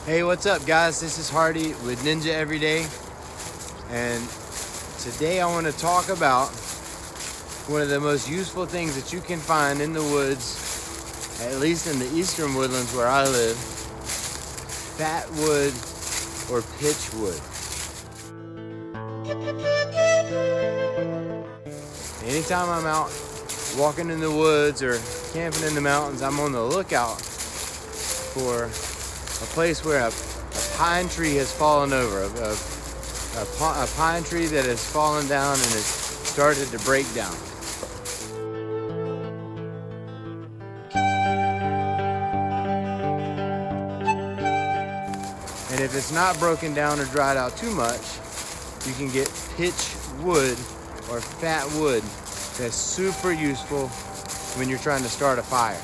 Hey, what's up guys? This is Hardy with NinjaEveryDay, and today I want to talk about one of the most useful things that you can find in the woods, at least in the eastern woodlands where I live: fat wood or pitch wood. Anytime I'm out walking in the woods or camping in the mountains, I'm on the lookout for a place where a pine tree has fallen over, a pine tree that has fallen down and has started to break down. And if it's not broken down or dried out too much, you can get pitch wood or fat wood that's super useful when you're trying to start a fire.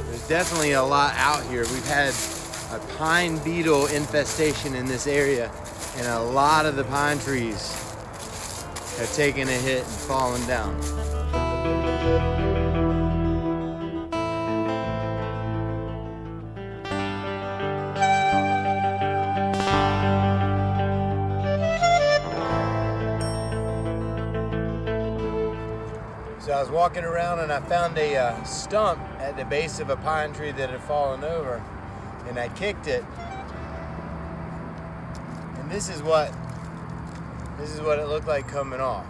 There's definitely a lot out here. We've had a pine beetle infestation in this area, and a lot of the pine trees have taken a hit and fallen down. So I was walking around and I found a stump at the base of a pine tree that had fallen over, and I kicked it. And this is what it looked like coming off.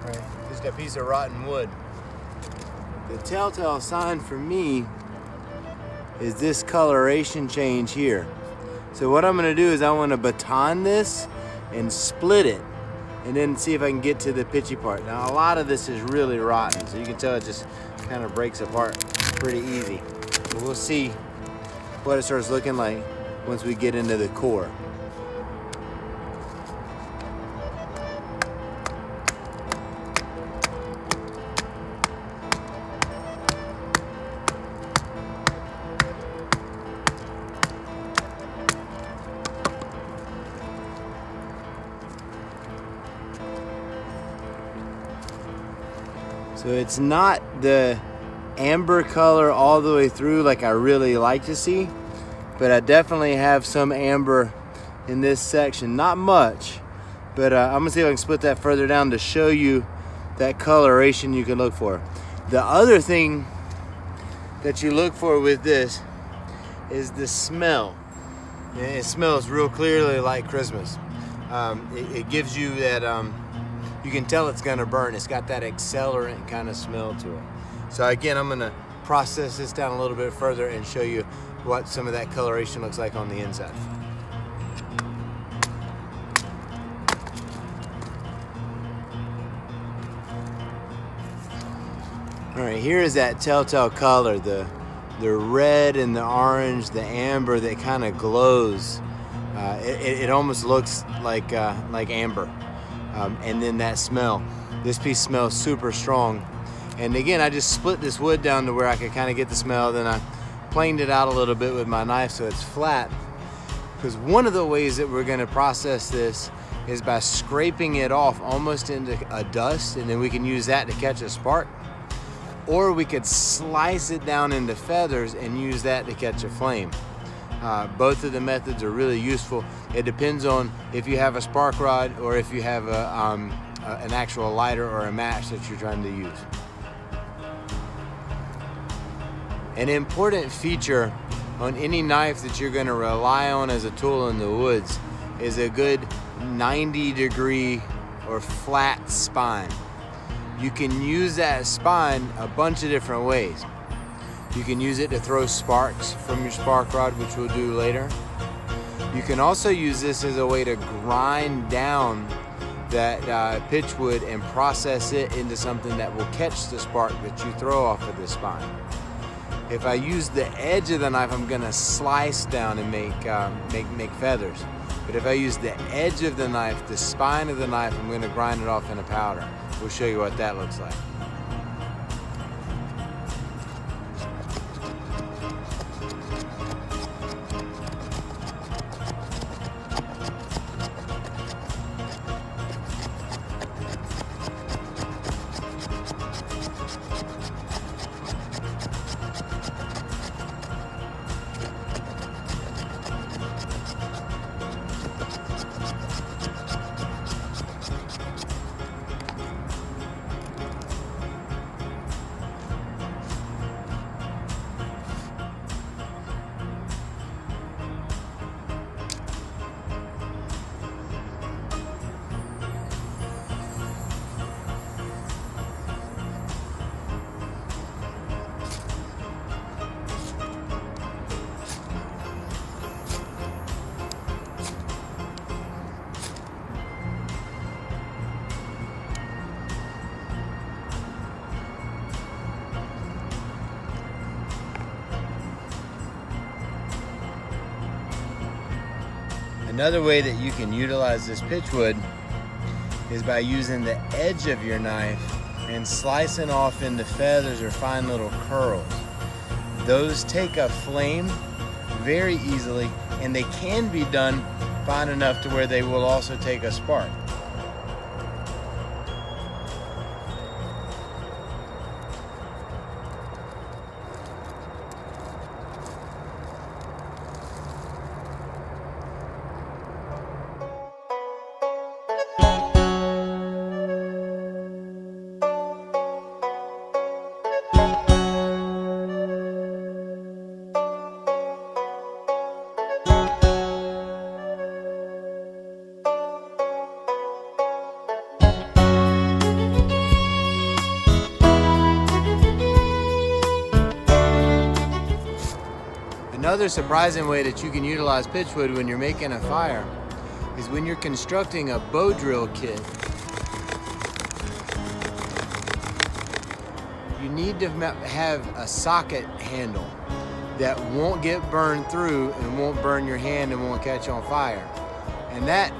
Right? Just a piece of rotten wood. The telltale sign for me is this coloration change here. So what I'm gonna do is I wanna baton this and split it, and then see if I can get to the pitchy part. Now a lot of this is really rotten, so you can tell it just kind of breaks apart pretty easy. But we'll see what it starts looking like once we get into the core. So it's not the amber color all the way through like I really like to see, but I definitely have some amber in this section. Not much, but I'm gonna see if I can split that further down to show you that coloration you can look for. The other thing that you look for with this is the smell. It smells real clearly like Christmas. It gives you that, you can tell it's gonna burn. It's got that accelerant kind of smell to it. So again, I'm gonna process this down a little bit further and show you what some of that coloration looks like on the inside. All right, here is that telltale color, the red and the orange, the amber that kind of glows. It almost looks like amber. And then that smell. This piece smells super strong. And again, I just split this wood down to where I could kind of get the smell. Then I planed it out a little bit with my knife so it's flat. Because one of the ways that we're going to process this is by scraping it off almost into a dust, and then we can use that to catch a spark. Or we could slice it down into feathers and use that to catch a flame. Both of the methods are really useful. It depends on if you have a spark rod or if you have an actual lighter or a match that you're trying to use. An important feature on any knife that you're going to rely on as a tool in the woods is a good 90-degree or flat spine. You can use that spine a bunch of different ways. You can use it to throw sparks from your spark rod, which we'll do later. You can also use this as a way to grind down that pitch wood and process it into something that will catch the spark that you throw off of the spine. If I use the edge of the knife, I'm gonna slice down and make feathers. But if I use the edge of the knife, the spine of the knife, I'm gonna grind it off in a powder. We'll show you what that looks like. Another way that you can utilize this pitchwood is by using the edge of your knife and slicing off into feathers or fine little curls. Those take a flame very easily, and they can be done fine enough to where they will also take a spark. Another surprising way that you can utilize pitchwood when you're making a fire is when you're constructing a bow drill kit. You need to have a socket handle that won't get burned through and won't burn your hand and won't catch on fire. And that,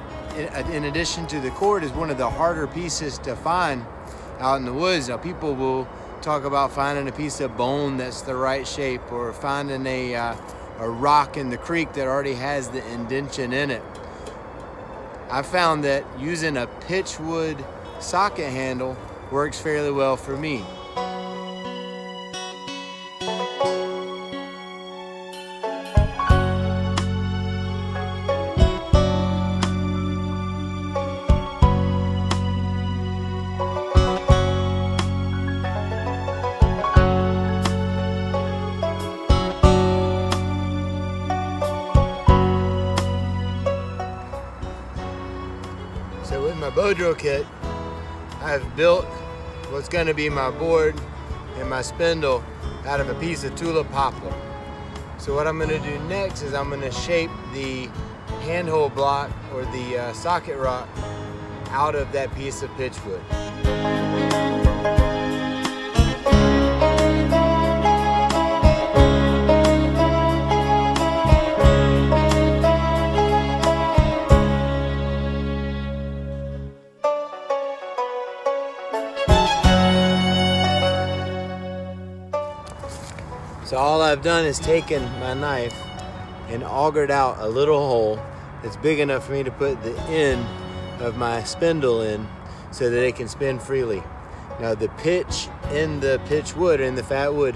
in addition to the cord, is one of the harder pieces to find out in the woods. Now, people will talk about finding a piece of bone that's the right shape, or finding a rock in the creek that already has the indention in it. I found that using a pitchwood socket handle works fairly well for me. So with my bow drill kit, I've built what's going to be my board and my spindle out of a piece of tulip poplar. So what I'm going to do next is I'm going to shape the handhold block, or the socket rock, out of that piece of pitchwood. So all I've done is taken my knife and augured out a little hole that's big enough for me to put the end of my spindle in so that it can spin freely. Now the pitch in the pitch wood and the fat wood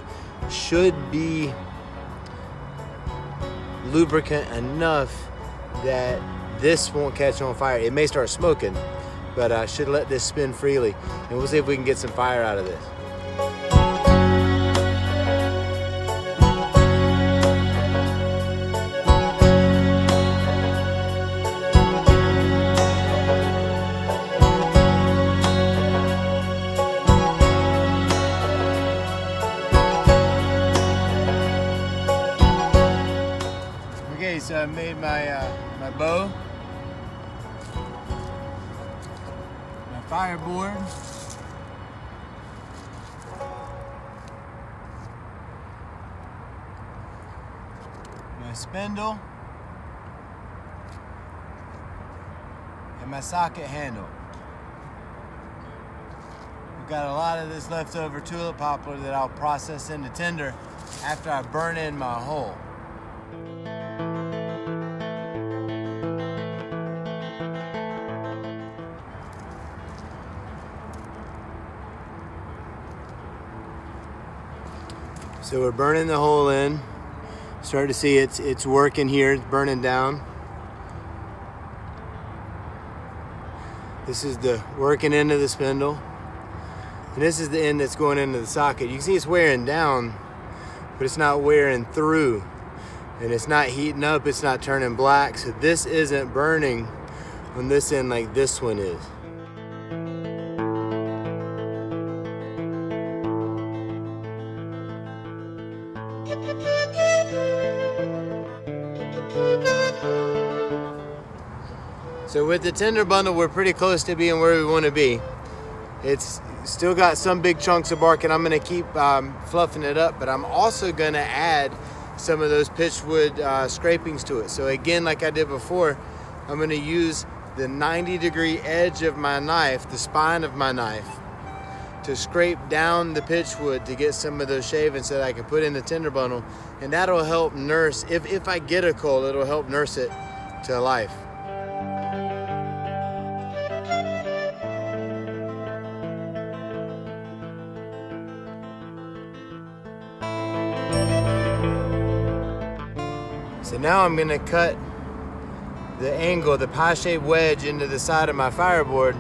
should be lubricant enough that this won't catch on fire. It may start smoking, but I should let this spin freely, and we'll see if we can get some fire out of this. Okay, so I made my my bow, my fireboard, my spindle, and my socket handle. We've got a lot of this leftover tulip poplar that I'll process into tinder after I burn in my hole. So we're burning the hole in. Start to see it's working here, it's burning down. This is the working end of the spindle. And this is the end that's going into the socket. You can see it's wearing down, but it's not wearing through. And it's not heating up, it's not turning black. So this isn't burning on this end like this one is. So with the tinder bundle, we're pretty close to being where we want to be. It's still got some big chunks of bark, and I'm going to keep fluffing it up, but I'm also going to add some of those pitchwood scrapings to it. So again, like I did before, I'm gonna use the 90-degree edge of my knife, the spine of my knife, to scrape down the pitch wood to get some of those shavings so that I can put in the tinder bundle, and that'll help nurse, if I get a coal, it'll help nurse it to life. So now I'm gonna cut the angle, the pie-shaped wedge into the side of my fireboard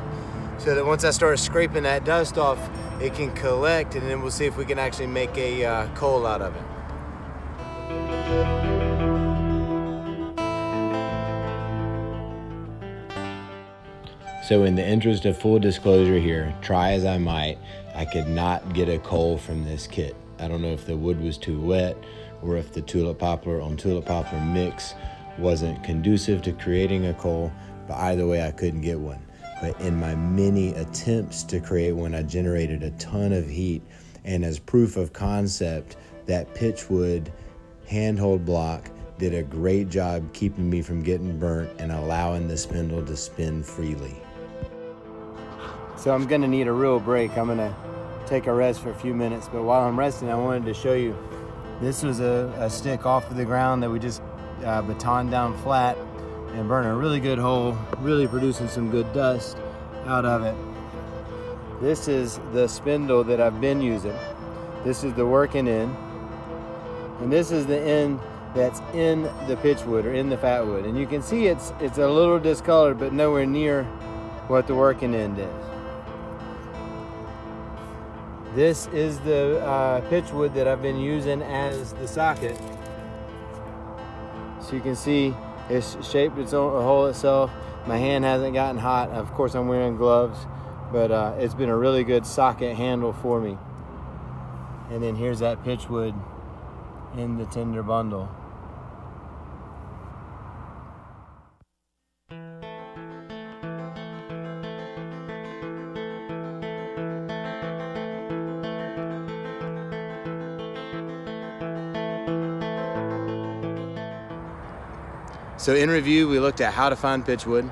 so that once I start scraping that dust off, it can collect, and then we'll see if we can actually make a coal out of it. So in the interest of full disclosure here, try as I might, I could not get a coal from this kit. I don't know if the wood was too wet or if the tulip poplar on tulip poplar mix wasn't conducive to creating a coal, but either way I couldn't get one. But in my many attempts to create one, I generated a ton of heat, and as proof of concept, that pitchwood handhold block did a great job keeping me from getting burnt and allowing the spindle to spin freely. So I'm gonna need a real break. I'm gonna take a rest for a few minutes, but while I'm resting, I wanted to show you, this was a stick off of the ground that we just batoned down flat and burn a really good hole, really producing some good dust out of it. This is the spindle that I've been using. This is the working end, and this is the end that's in the pitchwood or in the fat wood. And you can see it's a little discolored, but nowhere near what the working end is. This is the pitchwood that I've been using as the socket. So you can see it's shaped its own hole itself. My hand hasn't gotten hot. Of course, I'm wearing gloves, but it's been a really good socket handle for me. And then here's that pitchwood in the tinder bundle. So in review, we looked at how to find pitchwood.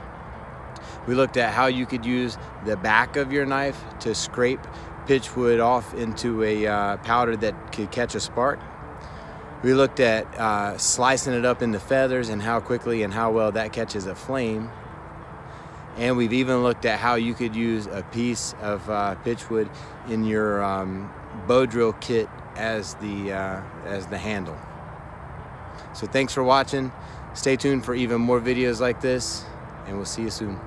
We looked at how you could use the back of your knife to scrape pitchwood off into a powder that could catch a spark. We looked at slicing it up into feathers and how quickly and how well that catches a flame. And we've even looked at how you could use a piece of pitchwood in your bow drill kit as the handle. So thanks for watching. Stay tuned for even more videos like this, and we'll see you soon.